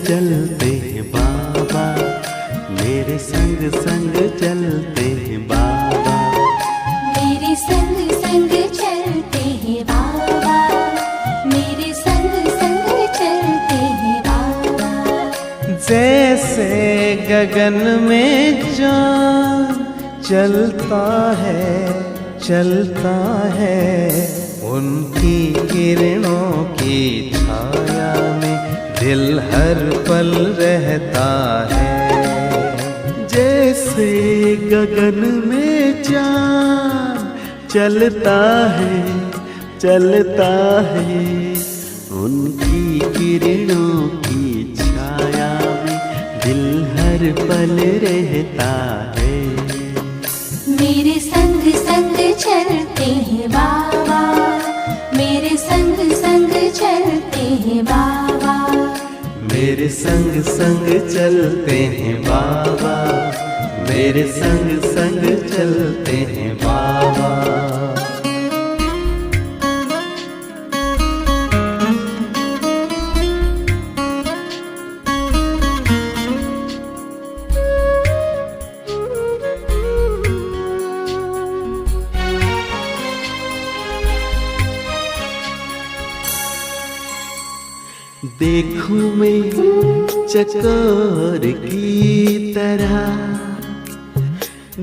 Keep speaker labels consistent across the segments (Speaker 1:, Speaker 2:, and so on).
Speaker 1: चलते हैं बाबा, मेरे संग संग चलते हैं बाबा,
Speaker 2: मेरे संग संग चलते हैं बाबा, मेरे संग संग चलते हैं बाबा।
Speaker 1: जैसे गगन में चाँद चलता है, उनकी किरणों की छाया में दिल हर पल रहता है। जैसे गगन में चाँद चलता है, उनकी किरणों की छाया में दिल हर पल रहता है।
Speaker 2: मेरे संग संग चलते हैं बाबा, मेरे संग संग चलते हैं बाबा,
Speaker 1: मेरे संग संग चलते हैं बाबा, मेरे संग संग चलते हैं बाबा। देखूं मैं चकोर की तरह,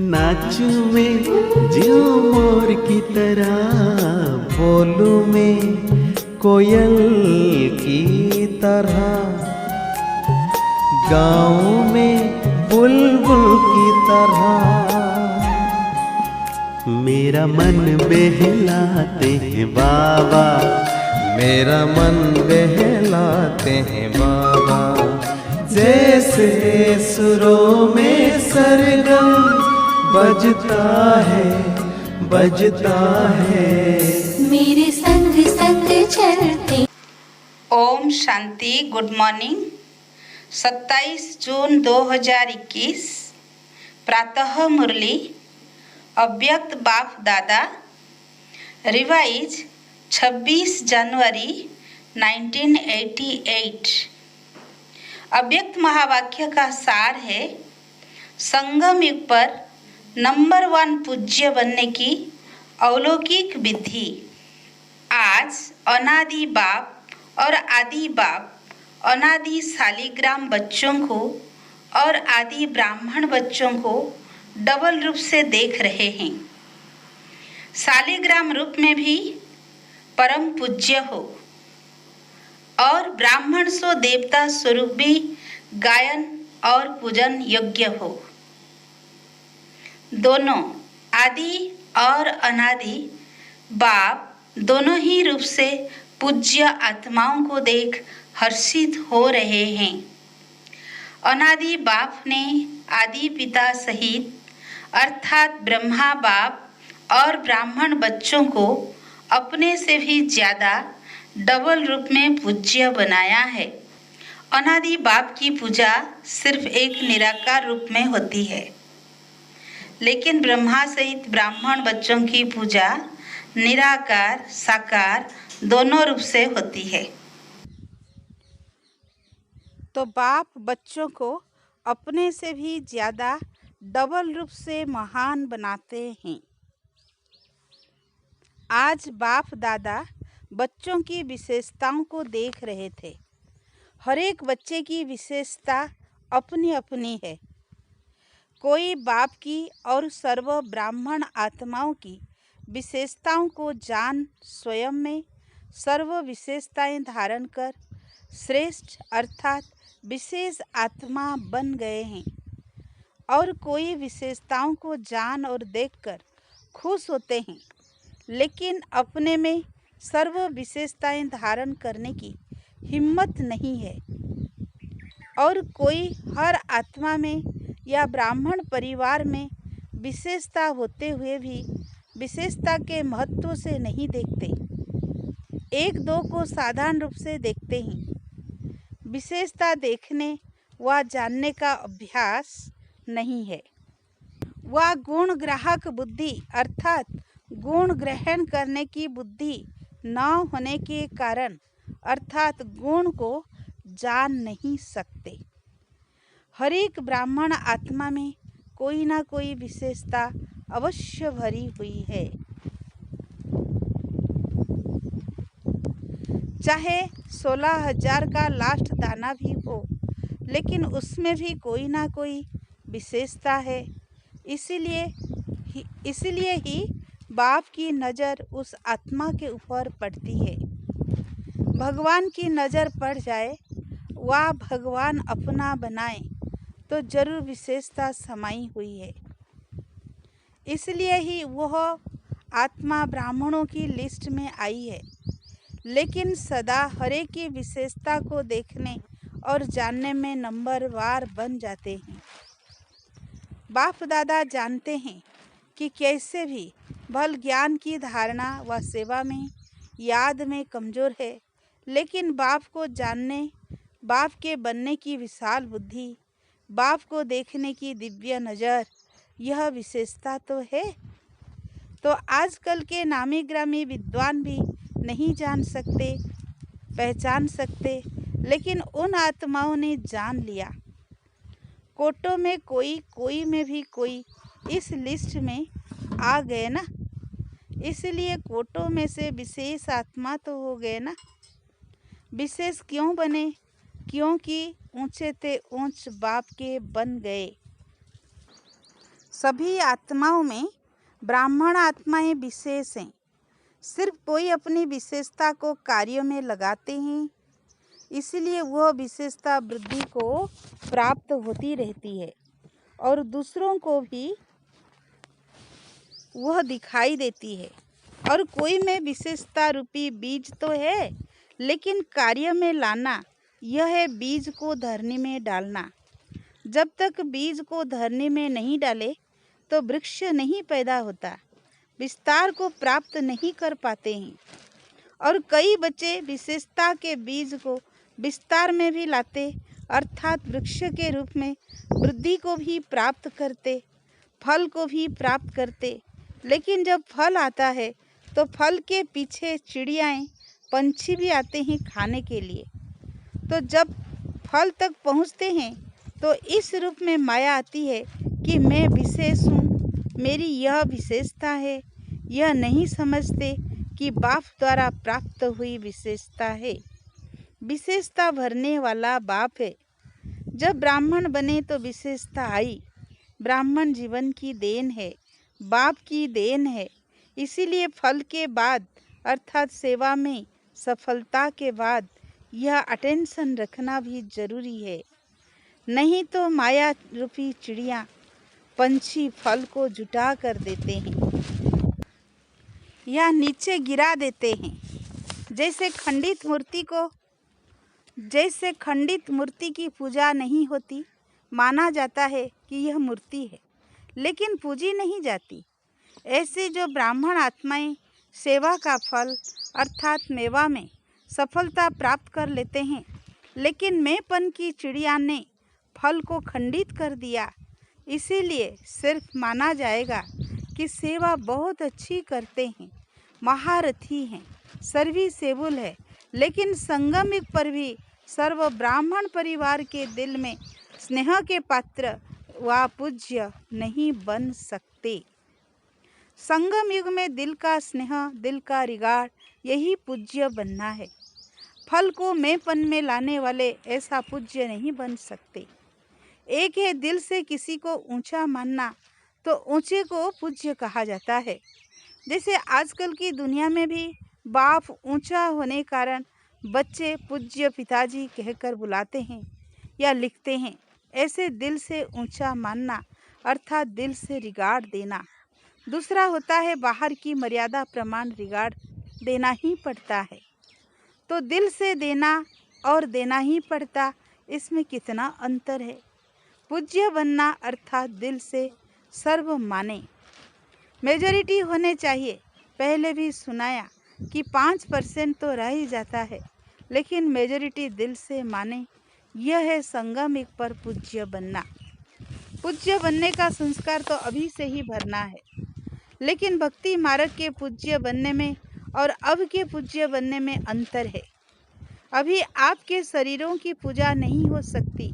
Speaker 1: नाचूं मैं ज्यों मोर की तरह, बोलूं मैं कोयल की तरह, गाऊं मैं बुलबुल की तरह। मेरा मन बहलाते हैं बाबा, मेरा मन बहलाते हैं बाबा। जैसे सुरों में सरगम बजता है,
Speaker 2: मेरे संग संग चलते।
Speaker 3: ओम शांति। Good morning. 27 जून 2021 प्रातः मुरली अव्यक्त बाप दादा, रिवाइज 26 जनवरी 1988। अव्यक्त महावाक्य का सार है, संगम युग पर नंबर 1 पूज्य बनने की अलौकिक विधि। आज अनादि बाप और आदि बाप अनादि शालिग्राम बच्चों को और आदि ब्राह्मण बच्चों को डबल रूप से देख रहे हैं। शालिग्राम रूप में भी परम पूज्य हो और ब्राह्मण सो देवता स्वरूप भी गायन और पूजन योग्य हो। दोनों आदि और अनादि बाप दोनों ही रूप से पूज्य आत्माओं को देख हर्षित हो रहे हैं। अनादि बाप ने आदि पिता सहित अर्थात ब्रह्मा बाप और ब्राह्मण बच्चों को अपने से भी ज्यादा डबल रूप में पूज्य बनाया है। अनादि बाप की पूजा सिर्फ एक निराकार रूप में होती है, लेकिन ब्रह्मा सहित ब्राह्मण बच्चों की पूजा निराकार साकार दोनों रूप से होती है।
Speaker 4: तो बाप बच्चों को अपने से भी ज्यादा डबल रूप से महान बनाते हैं। आज बाप दादा बच्चों की विशेषताओं को देख रहे थे। हर एक बच्चे की विशेषता अपनी अपनी है। कोई बाप की और सर्व ब्राह्मण आत्माओं की विशेषताओं को जान स्वयं में सर्व विशेषताएं धारण कर श्रेष्ठ अर्थात विशेष आत्मा बन गए हैं, और कोई विशेषताओं को जान और देखकर खुश होते हैं, लेकिन अपने में सर्व विशेषताएं धारण करने की हिम्मत नहीं है। और कोई हर आत्मा में या ब्राह्मण परिवार में विशेषता होते हुए भी विशेषता के महत्व से नहीं देखते, एक दो को साधारण रूप से देखते हैं। विशेषता देखने व जानने का अभ्यास नहीं है। वह गुण ग्राहक बुद्धि अर्थात गुण ग्रहण करने की बुद्धि न होने के कारण अर्थात गुण को जान नहीं सकते। हर एक ब्राह्मण आत्मा में कोई ना कोई विशेषता अवश्य भरी हुई है। चाहे 16,000 का लास्ट दाना भी हो, लेकिन उसमें भी कोई ना कोई विशेषता है। इसीलिए ही बाप की नज़र उस आत्मा के ऊपर पड़ती है। भगवान की नज़र पड़ जाए, वह भगवान अपना बनाए तो जरूर विशेषता समाई हुई है। इसलिए ही वह आत्मा ब्राह्मणों की लिस्ट में आई है। लेकिन सदा हरे की विशेषता को देखने और जानने में नंबरवार बन जाते हैं। बाप दादा जानते हैं कि कैसे भी भल ज्ञान की धारणा व सेवा में याद में कमज़ोर है, लेकिन बाप को जानने, बाप के बनने की विशाल बुद्धि, बाप को देखने की दिव्य नज़र, यह विशेषता तो है। तो आजकल के नामी ग्रामी विद्वान भी नहीं जान सकते, पहचान सकते, लेकिन उन आत्माओं ने जान लिया। कोटों में कोई, कोई में भी कोई इस लिस्ट में आ गए ना, इसलिए कोटों में से विशेष आत्मा तो हो गए ना। विशेष क्यों बने? क्योंकि ऊंचे ते ऊंच बाप के बन गए। सभी आत्माओं में ब्राह्मण आत्माएं विशेष हैं। सिर्फ कोई अपनी विशेषता को कार्यों में लगाते हैं, इसलिए वह विशेषता वृद्धि को प्राप्त होती रहती है और दूसरों को भी वह दिखाई देती है। और कोई में विशेषता रूपी बीज तो है, लेकिन कार्य में लाना, यह है बीज को धरनी में डालना। जब तक बीज को धरनी में नहीं डाले तो वृक्ष नहीं पैदा होता, विस्तार को प्राप्त नहीं कर पाते हैं। और कई बच्चे विशेषता के बीज को विस्तार में भी लाते, अर्थात वृक्ष के रूप में वृद्धि को भी प्राप्त करते, फल को भी प्राप्त करते। लेकिन जब फल आता है तो फल के पीछे चिड़ियाएँ, पंछी भी आते हैं खाने के लिए। तो जब फल तक पहुँचते हैं तो इस रूप में माया आती है कि मैं विशेष हूँ, मेरी यह विशेषता है। यह नहीं समझते कि बाप द्वारा प्राप्त हुई विशेषता है। विशेषता भरने वाला बाप है। जब ब्राह्मण बने तो विशेषता आई। ब्राह्मण जीवन की देन है, बाप की देन है। इसीलिए फल के बाद, अर्थात सेवा में सफलता के बाद, यह अटेंशन रखना भी जरूरी है। नहीं तो माया रूपी चिड़िया, पंछी फल को जुटा कर देते हैं या नीचे गिरा देते हैं। जैसे खंडित मूर्ति की पूजा नहीं होती, माना जाता है कि यह मूर्ति है, लेकिन पूजी नहीं जाती। ऐसे जो ब्राह्मण आत्माएं सेवा का फल अर्थात मेवा में सफलता प्राप्त कर लेते हैं, लेकिन मैंपन की चिड़िया ने फल को खंडित कर दिया, इसीलिए सिर्फ माना जाएगा कि सेवा बहुत अच्छी करते हैं, महारथी हैं, सर्विसेबल है। लेकिन संगम युग पर भी सर्व ब्राह्मण परिवार के दिल में स्नेह के पात्र व पूज्य नहीं बन सकते। संगम युग में दिल का स्नेह, दिल का रिगार्ड, यही पूज्य बनना है। फल को मैंपन में लाने वाले ऐसा पूज्य नहीं बन सकते। एक है दिल से किसी को ऊंचा मानना, तो ऊंचे को पूज्य कहा जाता है। जैसे आजकल की दुनिया में भी बाप ऊंचा होने कारण बच्चे पूज्य पिताजी कहकर बुलाते हैं या लिखते हैं। ऐसे दिल से ऊंचा मानना अर्थात दिल से रिगार्ड देना। दूसरा होता है बाहर की मर्यादा प्रमाण रिगार्ड देना ही पड़ता है। तो दिल से देना और देना ही पड़ता, इसमें कितना अंतर है। पूज्य बनना अर्थात दिल से सर्व माने। मेजॉरिटी होने चाहिए। पहले भी सुनाया कि 5% तो रह ही जाता है, लेकिन मेजॉरिटी दिल से माने, यह है संगम युग पर पूज्य बनना। पूज्य बनने का संस्कार तो अभी से ही भरना है, लेकिन भक्ति मार्ग के पूज्य बनने में और अब के पूज्य बनने में अंतर है। अभी आपके शरीरों की पूजा नहीं हो सकती,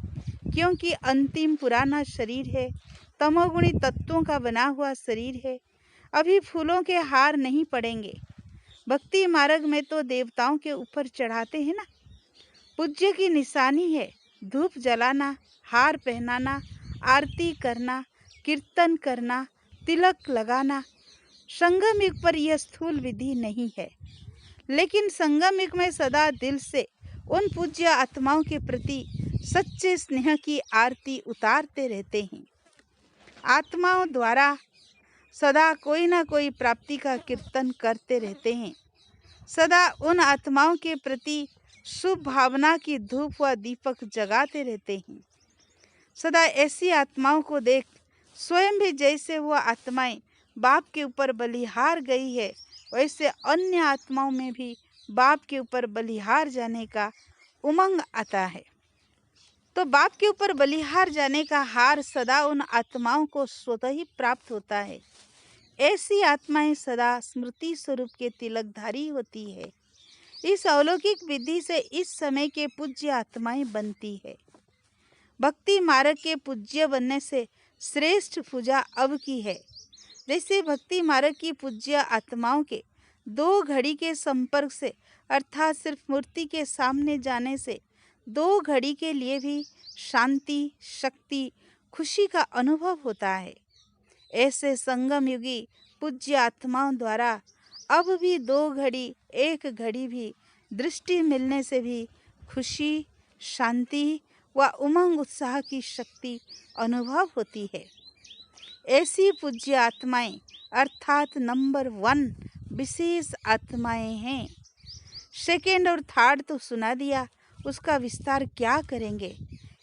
Speaker 4: क्योंकि अंतिम पुराना शरीर है, तमोगुणी तत्वों का बना हुआ शरीर है। अभी फूलों के हार नहीं पड़ेंगे। भक्ति मार्ग में तो देवताओं के ऊपर चढ़ाते हैं ना। पूज्य की निशानी है धूप जलाना, हार पहनाना, आरती करना, कीर्तन करना, तिलक लगाना। संगम युग पर यह स्थूल विधि नहीं है, लेकिन संगम युग में सदा दिल से उन पूज्य आत्माओं के प्रति सच्चे स्नेह की आरती उतारते रहते हैं। आत्माओं द्वारा सदा कोई ना कोई प्राप्ति का कीर्तन करते रहते हैं। सदा उन आत्माओं के प्रति शुभ भावना की धूप व दीपक जगाते रहते हैं। सदा ऐसी आत्माओं को देख स्वयं भी जैसे वह आत्माएं बाप के ऊपर बलिहार गई है, वैसे अन्य आत्माओं में भी बाप के ऊपर बलिहार जाने का उमंग आता है। तो बाप के ऊपर बलिहार जाने का हार सदा उन आत्माओं को स्वतः ही प्राप्त होता है। ऐसी आत्माएं सदा स्मृति स्वरूप के तिलकधारी होती है। इस अलौकिक विधि से इस समय के पूज्य आत्माएं बनती है। भक्ति मार्ग के पूज्य बनने से श्रेष्ठ पूजा अब की है। जैसे भक्ति मार्ग की पूज्य आत्माओं के 2 घड़ी के संपर्क से, अर्थात सिर्फ मूर्ति के सामने जाने से 2 घड़ी के लिए भी शांति, शक्ति, खुशी का अनुभव होता है। ऐसे संगम युगी पूज्य आत्माओं द्वारा अब भी 2 घड़ी, 1 घड़ी भी दृष्टि मिलने से भी खुशी, शांति व उमंग उत्साह की शक्ति अनुभव होती है। ऐसी पूज्य आत्माएं अर्थात नंबर 1 विशेष आत्माएं हैं। सेकेंड और थर्ड तो सुना दिया, उसका विस्तार क्या करेंगे।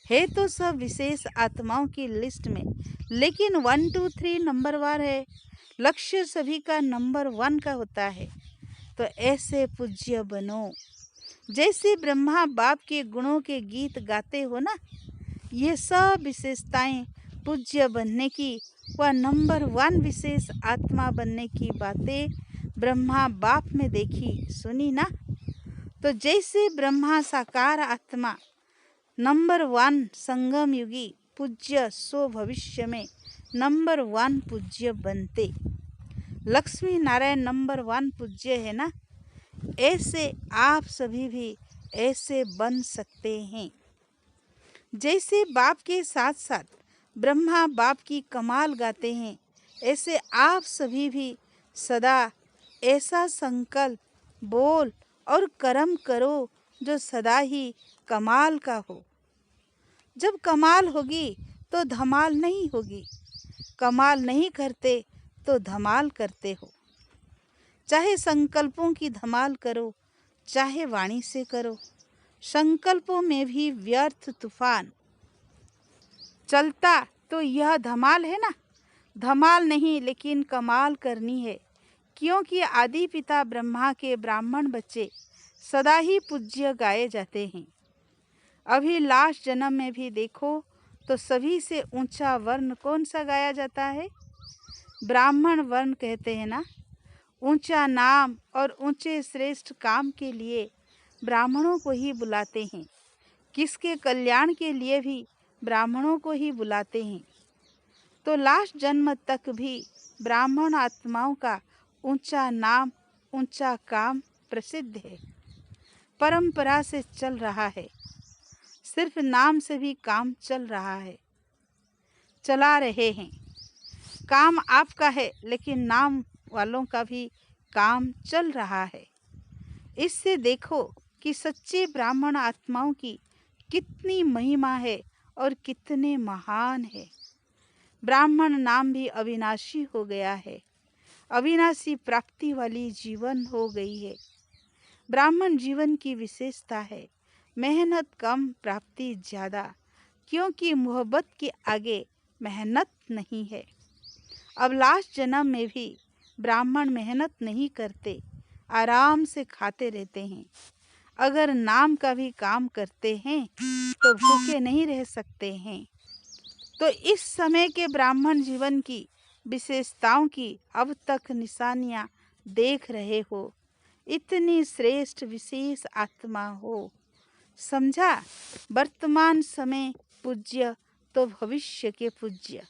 Speaker 4: है तो सब विशेष आत्माओं की लिस्ट में, लेकिन 1 2 3 नंबरवार है। लक्ष्य सभी का नंबर 1 का होता है। तो ऐसे पूज्य बनो। जैसे ब्रह्मा बाप के गुणों के गीत गाते हो ना, ये सब विशेषताएं पूज्य बनने की व नंबर 1 विशेष आत्मा बनने की बातें ब्रह्मा बाप में देखी सुनी ना। तो जैसे ब्रह्मा साकार आत्मा नंबर 1 संगम युगी पूज्य, सो भविष्य में नंबर 1 पूज्य बनते। लक्ष्मी नारायण नंबर 1 पूज्य है ना, ऐसे आप सभी भी ऐसे बन सकते हैं। जैसे बाप के साथ साथ ब्रह्मा बाप की कमाल गाते हैं, ऐसे आप सभी भी सदा ऐसा संकल्प बोल और कर्म करो जो सदा ही कमाल का हो। जब कमाल होगी तो धमाल नहीं होगी। कमाल नहीं करते तो धमाल करते हो। चाहे संकल्पों की धमाल करो, चाहे वाणी से करो, संकल्पों में भी व्यर्थ तूफान चलता तो यह धमाल है ना। धमाल नहीं, लेकिन कमाल करनी है, क्योंकि आदि पिता ब्रह्मा के ब्राह्मण बच्चे सदा ही पूज्य गाए जाते हैं। अभी लास्ट जन्म में भी देखो तो सभी से ऊंचा वर्ण कौन सा गाया जाता है? ब्राह्मण वर्ण कहते हैं ना। ऊंचा नाम और ऊंचे श्रेष्ठ काम के लिए ब्राह्मणों को ही बुलाते हैं। किसके कल्याण के लिए भी ब्राह्मणों को ही बुलाते हैं। तो लास्ट जन्म तक भी ब्राह्मण आत्माओं का ऊंचा नाम, ऊंचा काम प्रसिद्ध है, परंपरा से चल रहा है। सिर्फ नाम से भी काम चल रहा है, चला रहे हैं। काम आपका है, लेकिन नाम वालों का भी काम चल रहा है। इससे देखो कि सच्चे ब्राह्मण आत्माओं की कितनी महिमा है और कितने महान है। ब्राह्मण नाम भी अविनाशी हो गया है, अविनाशी प्राप्ति वाली जीवन हो गई है। ब्राह्मण जीवन की विशेषता है मेहनत कम, प्राप्ति ज़्यादा, क्योंकि मोहब्बत के आगे मेहनत नहीं है। अब लास्ट जन्म में भी ब्राह्मण मेहनत नहीं करते, आराम से खाते रहते हैं। अगर नाम का भी काम करते हैं तो भूखे नहीं रह सकते हैं। तो इस समय के ब्राह्मण जीवन की विशेषताओं की अब तक निशानियां देख रहे हो। इतनी श्रेष्ठ विशेष आत्मा हो। समझा? वर्तमान समय पूज्य तो भविष्य के पूज्य,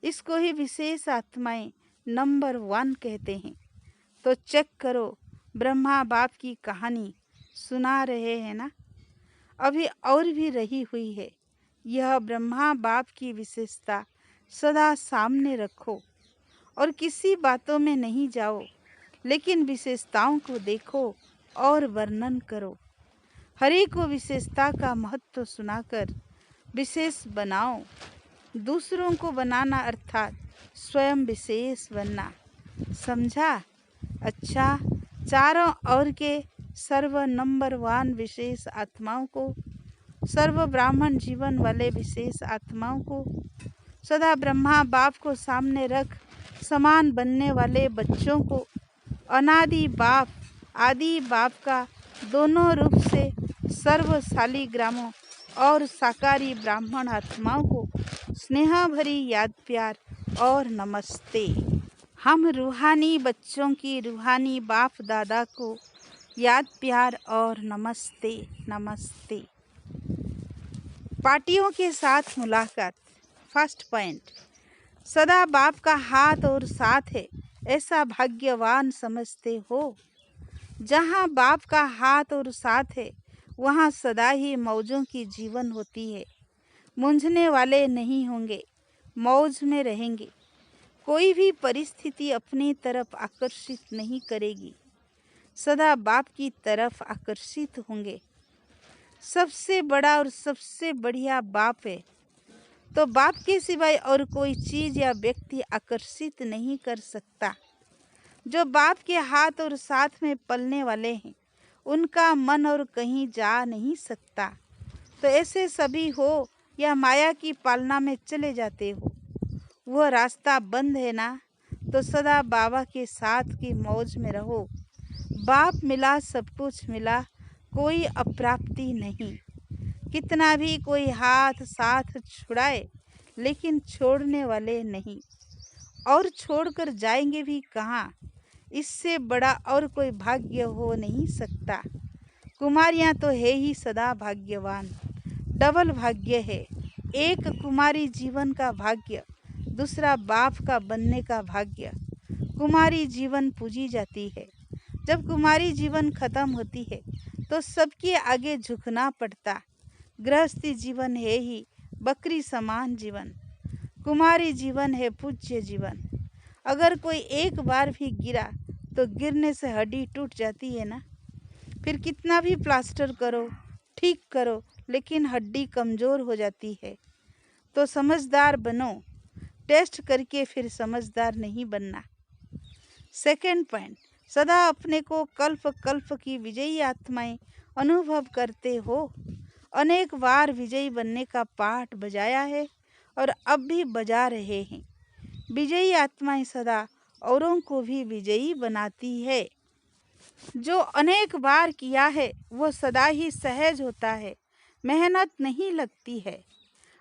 Speaker 4: इसको ही विशेष आत्माएं नंबर 1 कहते हैं। तो चेक करो, ब्रह्मा बाप की कहानी सुना रहे हैं ना, अभी और भी रही हुई है। यह ब्रह्मा बाप की विशेषता सदा सामने रखो और किसी बातों में नहीं जाओ, लेकिन विशेषताओं को देखो और वर्णन करो। हरि को विशेषता का महत्व सुनाकर विशेष बनाओ। दूसरों को बनाना अर्थात स्वयं विशेष बनना। समझा? अच्छा, चारों ओर के सर्व नंबर 1 विशेष आत्माओं को, सर्व ब्राह्मण जीवन वाले विशेष आत्माओं को, सदा ब्रह्मा बाप को सामने रख समान बनने वाले बच्चों को, अनादि बाप आदि बाप का दोनों रूप से सर्वशाली ग्रामों और साकारी ब्राह्मण आत्माओं को स्नेह भरी याद प्यार और नमस्ते। हम रूहानी बच्चों की रूहानी बाप दादा को याद प्यार और नमस्ते नमस्ते। पार्टियों के साथ मुलाकात। फर्स्ट पॉइंट, सदा बाप का हाथ और साथ है ऐसा भाग्यवान समझते हो। जहाँ बाप का हाथ और साथ है वहाँ सदा ही मौजों की जीवन होती है। मूंझने वाले नहीं होंगे, मौज में रहेंगे। कोई भी परिस्थिति अपनी तरफ आकर्षित नहीं करेगी, सदा बाप की तरफ आकर्षित होंगे। सबसे बड़ा और सबसे बढ़िया बाप है, तो बाप के सिवाय और कोई चीज़ या व्यक्ति आकर्षित नहीं कर सकता। जो बाप के हाथ और साथ में पलने वाले हैं उनका मन और कहीं जा नहीं सकता। तो ऐसे सभी हो या माया की पालना में चले जाते हो, वह रास्ता बंद है ना, तो सदा बाबा के साथ की मौज में रहो। बाप मिला सब कुछ मिला, कोई अप्राप्ति नहीं। कितना भी कोई हाथ साथ छुड़ाए लेकिन छोड़ने वाले नहीं, और छोड़कर जाएंगे भी कहाँ। इससे बड़ा और कोई भाग्य हो नहीं सकता। कुमारियाँ तो है ही सदा भाग्यवान, डबल भाग्य है। एक कुमारी जीवन का भाग्य, दूसरा बाप का बनने का भाग्य। कुमारी जीवन पूजी जाती है। जब कुमारी जीवन खत्म होती है तो सबके आगे झुकना पड़ता। गृहस्थी जीवन है ही बकरी समान जीवन, कुमारी जीवन है पूज्य जीवन। अगर कोई एक बार भी गिरा तो गिरने से हड्डी टूट जाती है ना। फिर कितना भी प्लास्टर करो, ठीक करो, लेकिन हड्डी कमज़ोर हो जाती है। तो समझदार बनो, टेस्ट करके फिर समझदार नहीं बनना। सेकंड पॉइंट, सदा अपने को कल्प कल्प की विजयी आत्माएं अनुभव करते हो। अनेक बार विजयी बनने का पाठ बजाया है और अब भी बजा रहे हैं। विजयी आत्माएं सदा औरों को भी विजयी बनाती है। जो अनेक बार किया है वो सदा ही सहज होता है, मेहनत नहीं लगती है।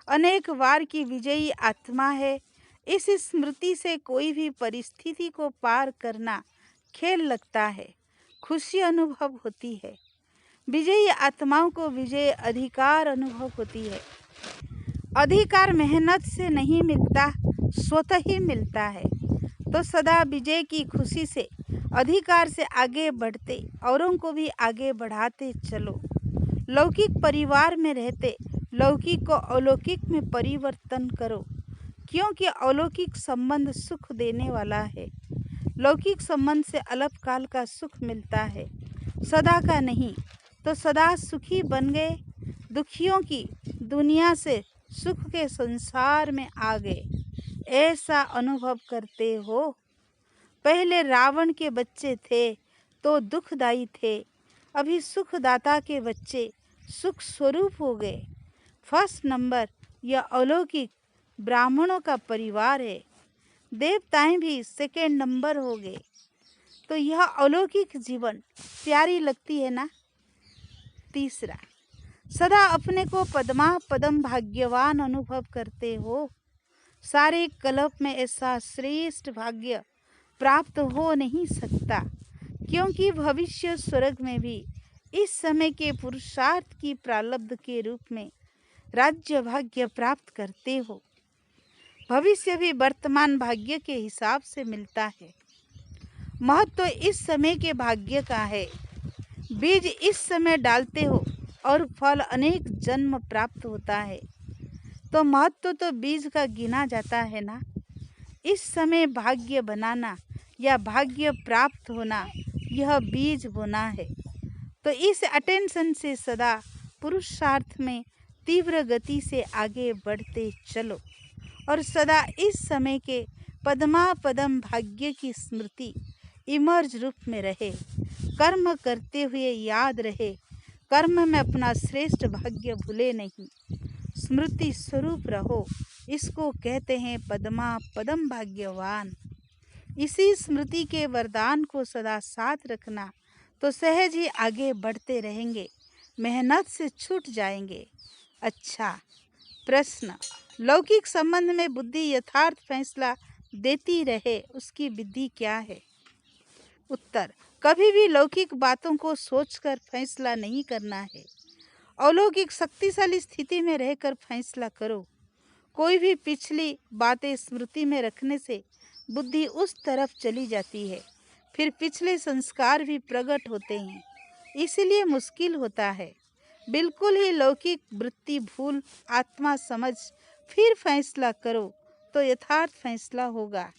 Speaker 4: अनेक बार की विजयी आत्मा है। इस स्मृति से कोई भी परिस्थिति को पार करना खेल लगता है, खुशी अनुभव होती है। विजयी आत्माओं को विजय अधिकार अनुभव होती है। अधिकार मेहनत से नहीं मिलता, स्वतः ही मिलता है। तो सदा विजय की खुशी से अधिकार से आगे बढ़ते औरों को भी आगे बढ़ाते चलो। लौकिक परिवार में रहते लौकिक को अलौकिक में परिवर्तन करो, क्योंकि अलौकिक संबंध सुख देने वाला है। लौकिक संबंध से अल्पकाल का सुख मिलता है, सदा का नहीं। तो सदा सुखी बन गए, दुखियों की दुनिया से सुख के संसार में आ गए, ऐसा अनुभव करते हो। पहले रावण के बच्चे थे तो दुखदाई थे, अभी सुखदाता के बच्चे सुख स्वरूप हो गए। फर्स्ट नंबर यह अलौकिक ब्राह्मणों का परिवार है। देवताएं भी सेकेंड नंबर हो गए। तो यह अलौकिक जीवन प्यारी लगती है ना। तीसरा, सदा अपने को पद्मा पदम भाग्यवान अनुभव करते हो। सारे कल्प में ऐसा श्रेष्ठ भाग्य प्राप्त हो नहीं सकता। क्योंकि भविष्य स्वर्ग में भी इस समय के पुरुषार्थ की प्रारब्ध के रूप में राज्य भाग्य प्राप्त करते हो। भविष्य भी वर्तमान भाग्य के हिसाब से मिलता है। महत्व इस समय के भाग्य का है। बीज इस समय डालते हो और फल अनेक जन्म प्राप्त होता है, तो महत्व तो बीज का गिना जाता है ना। इस समय भाग्य बनाना या भाग्य प्राप्त होना, यह बीज बोना है। तो इस अटेंशन से सदा पुरुषार्थ में तीव्र गति से आगे बढ़ते चलो और सदा इस समय के पदमापदम भाग्य की स्मृति इमर्ज रूप में रहे। कर्म करते हुए याद रहे, कर्म में अपना श्रेष्ठ भाग्य भूले नहीं, स्मृति स्वरूप रहो। इसको कहते हैं पदमा पदम भाग्यवान। इसी स्मृति के वरदान को सदा साथ रखना तो सहज ही आगे बढ़ते रहेंगे, मेहनत से छूट जाएंगे। अच्छा प्रश्न, लौकिक संबंध में बुद्धि यथार्थ फैसला देती रहे, उसकी विधि क्या है? उत्तर, कभी भी लौकिक बातों को सोचकर फैसला नहीं करना है। अलौकिक शक्तिशाली स्थिति में रहकर फैसला करो। कोई भी पिछली बातें स्मृति में रखने से बुद्धि उस तरफ चली जाती है, फिर पिछले संस्कार भी प्रकट होते हैं, इसलिए मुश्किल होता है। बिल्कुल ही लौकिक वृत्ति भूल आत्मा समझ फिर फैसला करो तो यथार्थ फैसला होगा।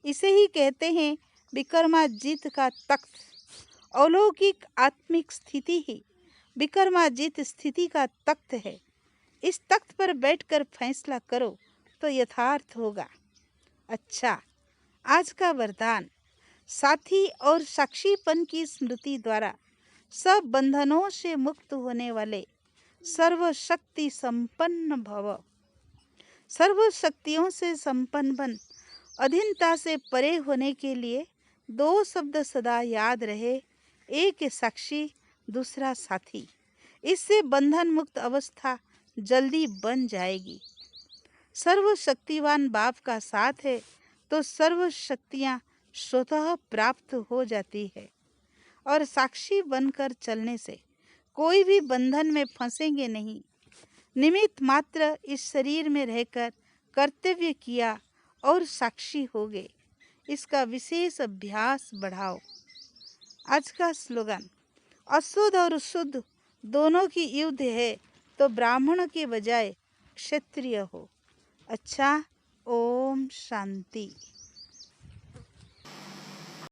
Speaker 4: इसे ही कहते हैं विक्रमाजीत का तख्त। अलौकिक आत्मिक स्थिति ही विक्रमाजीत स्थिति का तख्त है। इस तख्त पर बैठकर फैसला करो तो यथार्थ होगा। अच्छा, आज का वरदान, साथी और साक्षीपन की स्मृति द्वारा सब बंधनों से मुक्त होने वाले सर्वशक्ति संपन्न भव। सर्व शक्तियों से संपन्न बन अधीनता से परे होने के लिए दो शब्द सदा याद रहे, एक साक्षी दूसरा साथी। इससे बंधन मुक्त अवस्था जल्दी बन जाएगी। सर्वशक्तिवान बाप का साथ है तो सर्व शक्तियाँ स्वतः प्राप्त हो जाती है और साक्षी बनकर चलने से कोई भी बंधन में फंसेंगे नहीं। निमित्त मात्र इस शरीर में रहकर कर्तव्य किया और साक्षी हो गए। इसका विशेष अभ्यास बढ़ाओ। आज का स्लोगन, अशुद्ध और शुद्ध दोनों की युद्ध है तो ब्राह्मण के बजाय क्षत्रिय हो। अच्छा, ओम शांति।